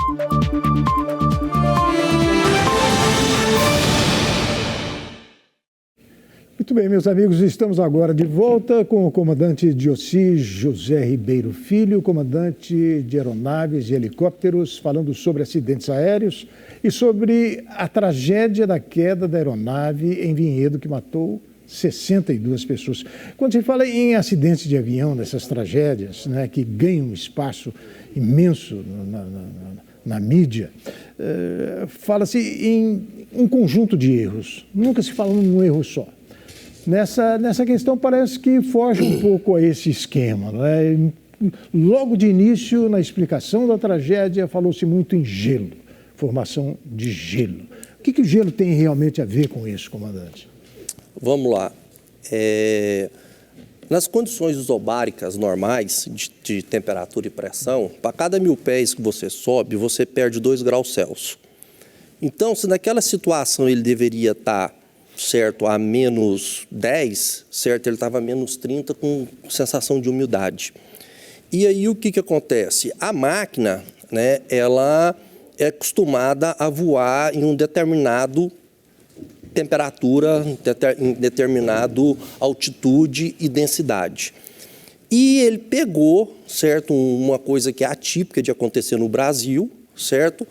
Muito bem, meus amigos, estamos agora de volta com o comandante Dioci José Ribeiro Filho, comandante de aeronaves e helicópteros, falando sobre acidentes aéreos e sobre a tragédia da queda da aeronave em Vinhedo, que matou 62 pessoas. Quando se fala em acidentes de avião, dessas tragédias, né, que ganham um espaço imenso na mídia, fala-se em um conjunto de erros, nunca se fala num erro só. Nessa questão parece que foge um pouco a esse esquema, não é? Logo de início, na explicação da tragédia, falou-se muito em gelo, formação de gelo. O que o gelo tem realmente a ver com isso, comandante? Vamos lá. Nas condições isobáricas normais de temperatura e pressão, para cada 1000 pés que você sobe, você perde 2 graus Celsius. Então, se naquela situação ele deveria estar certo, a menos 10, certo, ele estava a menos 30 com sensação de umidade. E aí o que acontece? A máquina, né, ela é acostumada a voar em um determinado temperatura, em determinado altitude e densidade. E ele pegou, certo, uma coisa que é atípica de acontecer no Brasil, certo,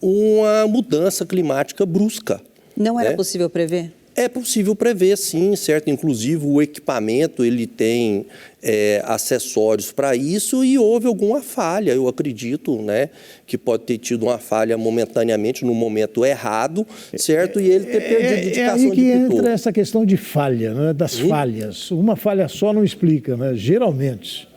uma mudança climática brusca. Não era né? possível prever? É possível prever, sim, certo? Inclusive, o equipamento, ele tem acessórios para isso e houve alguma falha, eu acredito, né? Que pode ter tido uma falha momentaneamente, no momento errado, certo? E ele ter perdido a indicação de pitot. É aí que entra essa questão de falha, né? Das falhas. Uma falha só não explica, né? Geralmente.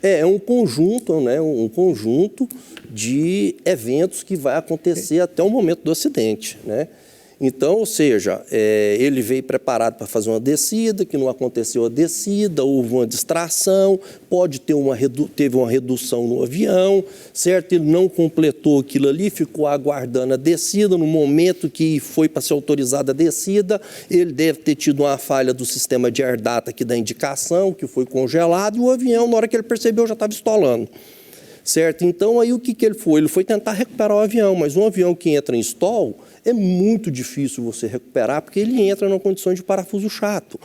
É um conjunto, né? Um conjunto de eventos que vai acontecer até o momento do acidente, né? Então, ou seja, ele veio preparado para fazer uma descida, que não aconteceu a descida, houve uma distração, teve uma redução no avião, certo? Ele não completou aquilo ali, ficou aguardando a descida. No momento que foi para ser autorizada a descida, ele deve ter tido uma falha do sistema de air data aqui da indicação, que foi congelado, e o avião, na hora que ele percebeu, já estava estolando. Certo? Então, aí o que ele foi? Ele foi tentar recuperar o avião, mas um avião que entra em stall é muito difícil você recuperar, porque ele entra numa condição de parafuso chato.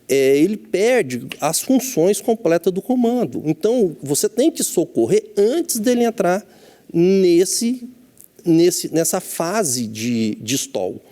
Ele perde as funções completas do comando. Então, você tem que socorrer antes dele entrar nessa fase de stall.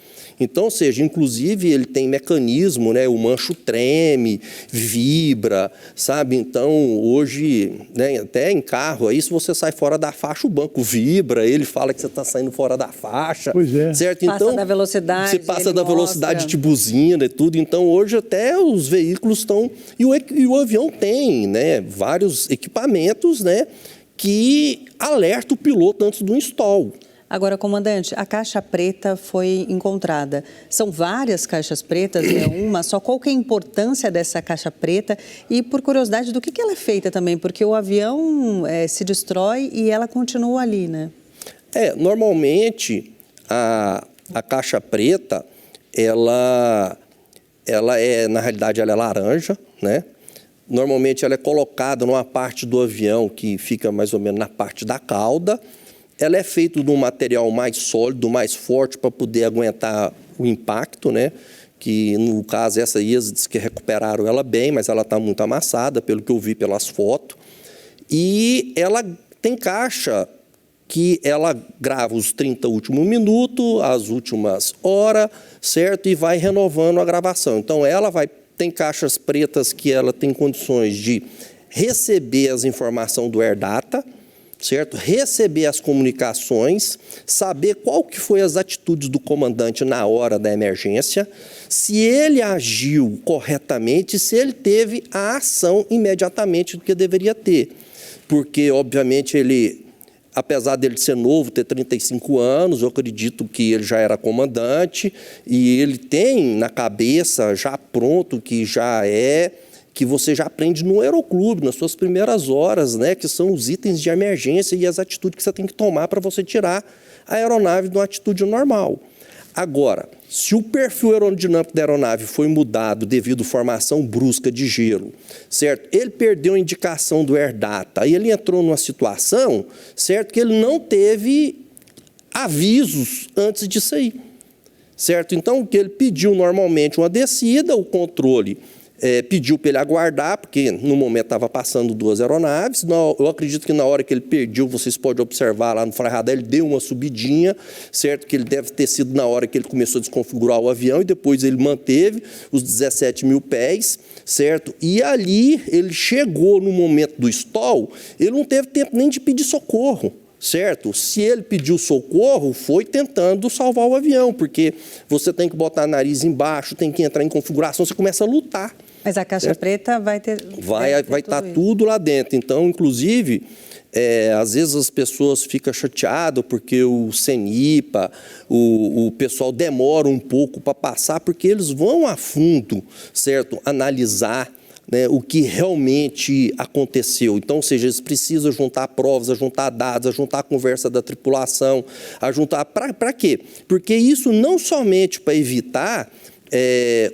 Então, ou seja, inclusive ele tem mecanismo, né? O mancho treme, vibra, sabe? Então, hoje, né, até em carro, aí se você sai fora da faixa, o banco vibra, ele fala que você está saindo fora da faixa. Pois é. Certo? Passa então, da velocidade. você passa da velocidade de buzina e tudo. Então, hoje até os veículos estão... E o avião tem, né, vários equipamentos, né, que alertam o piloto antes do install. Agora, comandante, a caixa preta foi encontrada. São várias caixas pretas, é uma só. Qual que é a importância dessa caixa preta? E, por curiosidade, do que ela é feita também? Porque o avião se destrói e ela continua ali, né? Normalmente, a caixa preta, ela é, na realidade, ela é laranja, né? Normalmente, ela é colocada numa parte do avião que fica mais ou menos na parte da cauda. Ela é feita de um material mais sólido, mais forte, para poder aguentar o impacto, né? Que, no caso, essa aí, eles dizem que recuperaram ela bem, mas ela está muito amassada, pelo que eu vi pelas fotos. E ela tem caixa que ela grava os 30 últimos minutos, as últimas horas, certo? E vai renovando a gravação. Então, tem caixas pretas que ela tem condições de receber as informações do AirData, certo? Receber as comunicações, saber qual que foi as atitudes do comandante na hora da emergência, se ele agiu corretamente, se ele teve a ação imediatamente do que deveria ter. Porque, obviamente, apesar dele ser novo, ter 35 anos, eu acredito que ele já era comandante e ele tem na cabeça já pronto que você já aprende no aeroclube, nas suas primeiras horas, né, que são os itens de emergência e as atitudes que você tem que tomar para você tirar a aeronave de uma atitude normal. Agora, se o perfil aerodinâmico da aeronave foi mudado devido à formação brusca de gelo, certo? Ele perdeu a indicação do AirData, aí ele entrou numa situação, certo? Que ele não teve avisos antes disso aí, certo? Então, o que ele pediu normalmente uma descida, o controle pediu para ele aguardar, porque no momento estava passando 2 aeronaves. Eu acredito que na hora que ele pediu, vocês podem observar lá no fly radar, ele deu uma subidinha, certo? Que ele deve ter sido na hora que ele começou a desconfigurar o avião e depois ele manteve os 17 mil pés, certo? E ali ele chegou no momento do stall, ele não teve tempo nem de pedir socorro. Certo? Se ele pediu socorro, foi tentando salvar o avião, porque você tem que botar o nariz embaixo, tem que entrar em configuração, você começa a lutar. Mas a caixa preta vai ter... Vai estar tudo lá dentro. Então, inclusive, às vezes as pessoas ficam chateadas porque o CENIPA, o pessoal demora um pouco para passar, porque eles vão a fundo, certo? Analisar, né, o que realmente aconteceu. Então, ou seja, eles precisam juntar provas, a juntar dados, a juntar a conversa da tripulação, a juntar... Para quê? Porque isso não somente para evitar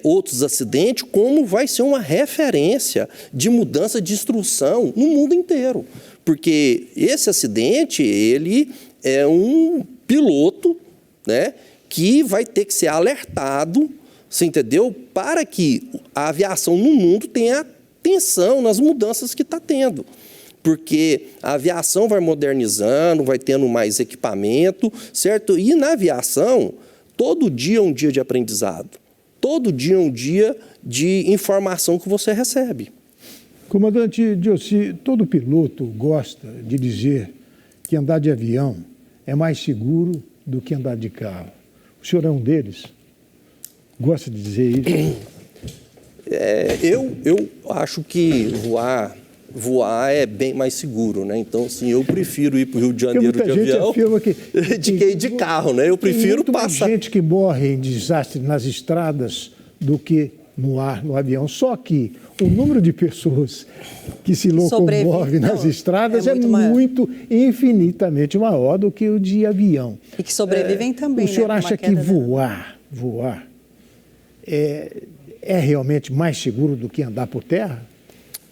outros acidentes, como vai ser uma referência de mudança de instrução no mundo inteiro. Porque esse acidente, ele é um piloto, né, que vai ter que ser alertado, você entendeu? Para que a aviação no mundo tenha atenção nas mudanças que está tendo. Porque a aviação vai modernizando, vai tendo mais equipamento, certo? E na aviação, todo dia é um dia de aprendizado. Todo dia é um dia de informação que você recebe. Comandante Diossi, todo piloto gosta de dizer que andar de avião é mais seguro do que andar de carro. O senhor é um deles? Gosta de dizer isso? Eu acho que voar é bem mais seguro, né? Então, assim, eu prefiro ir para o Rio de Janeiro de avião de que ir de carro, né? Eu prefiro passar... Tem gente que morre em desastre nas estradas do que no ar, no avião. Só que o número de pessoas que se locomovem nas estradas é muito, infinitamente maior do que o de avião. E que sobrevivem também, o senhor acha que voar é realmente mais seguro do que andar por terra?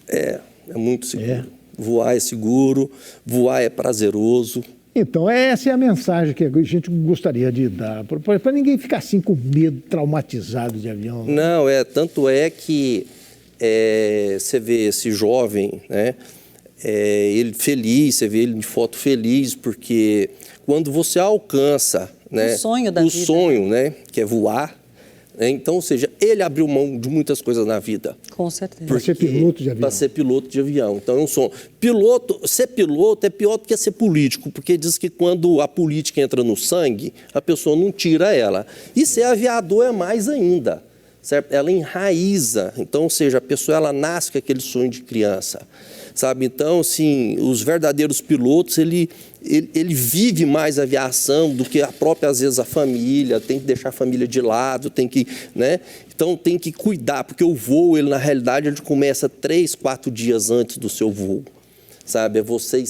É muito seguro. Voar é seguro, voar é prazeroso. Então, essa é a mensagem que a gente gostaria de dar, para ninguém ficar assim com medo, traumatizado de avião. Não, tanto é que você vê esse jovem, né, ele feliz, você vê ele de foto feliz, porque quando você alcança, né, o sonho, né, que é voar, então, ou seja, ele abriu mão de muitas coisas na vida. Com certeza. Para ser piloto de avião. Para ser piloto de avião. Então, é um sonho. Ser piloto é pior do que ser político, porque diz que quando a política entra no sangue, a pessoa não tira ela. E ser aviador é mais ainda, certo? Ela enraiza. Então, ou seja, a pessoa ela nasce com aquele sonho de criança, sabe? Então, assim, os verdadeiros pilotos, ele vive mais a aviação do que a própria, às vezes, a família, tem que deixar a família de lado, tem que, né? Então, tem que cuidar, porque o voo, ele, na realidade, ele começa 3, 4 dias antes do seu voo, sabe? É você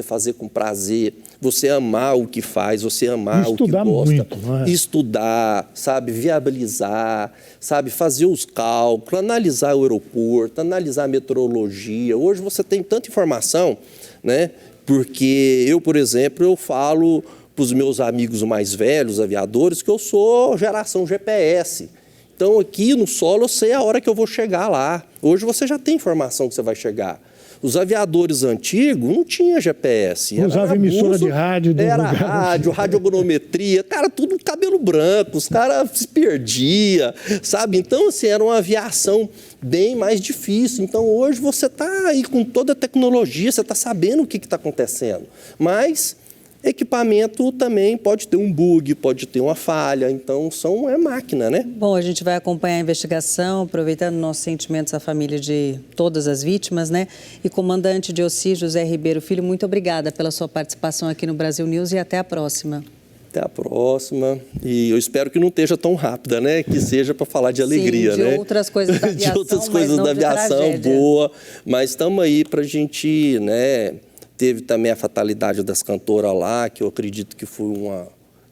fazer com prazer, você amar o que faz, você amar o que gosta. Muito, não é? Estudar, sabe? Viabilizar, sabe? Fazer os cálculos, analisar o aeroporto, analisar a meteorologia. Hoje você tem tanta informação, né? Porque eu, por exemplo, eu falo para os meus amigos mais velhos, aviadores, que eu sou geração GPS. Então, aqui no solo, eu sei a hora que eu vou chegar lá. Hoje você já tem informação que você vai chegar. Os aviadores antigos não tinha GPS. Usava emissora de rádio. Era rádio, radiogonometria, cara, tudo cabelo branco, os caras se perdiam, sabe? Então, assim, era uma aviação bem mais difícil. Então, hoje você está aí com toda a tecnologia, você está sabendo o que está acontecendo. Mas equipamento também pode ter um bug, pode ter uma falha, então é máquina, né? Bom, a gente vai acompanhar a investigação, aproveitando nossos sentimentos à família de todas as vítimas, né? E comandante Diossi José Ribeiro Filho, muito obrigada pela sua participação aqui no Brasil News e até a próxima. Até a próxima. E eu espero que não esteja tão rápida, né? Que seja para falar de alegria, de né? Outras coisas da aviação, de outras coisas da aviação, boa. Mas estamos aí para a gente, né? Teve também a fatalidade das cantoras lá, que eu acredito que foi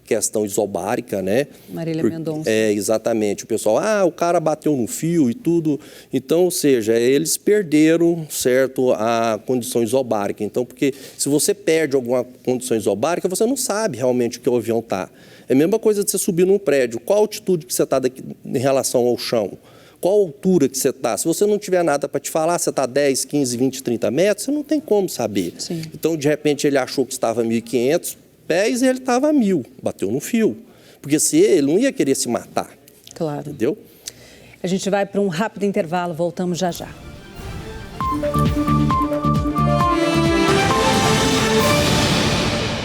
questão isobárica, né? Marília Mendonça. Exatamente. O pessoal, o cara bateu no fio e tudo. Então, ou seja, eles perderam, certo, a condição isobárica. Então, porque se você perde alguma condição isobárica, você não sabe realmente o que o avião está. É a mesma coisa de você subir num prédio. Qual a altitude que você está em relação ao chão? Qual a altura que você está? Se você não tiver nada para te falar, você está 10, 15, 20, 30 metros, você não tem como saber. Sim. Então, de repente, ele achou que estava a 1.500 pés e ele estava a 1.000, bateu no fio. Porque se ele não ia querer se matar. Claro. Entendeu? A gente vai para um rápido intervalo, voltamos já já.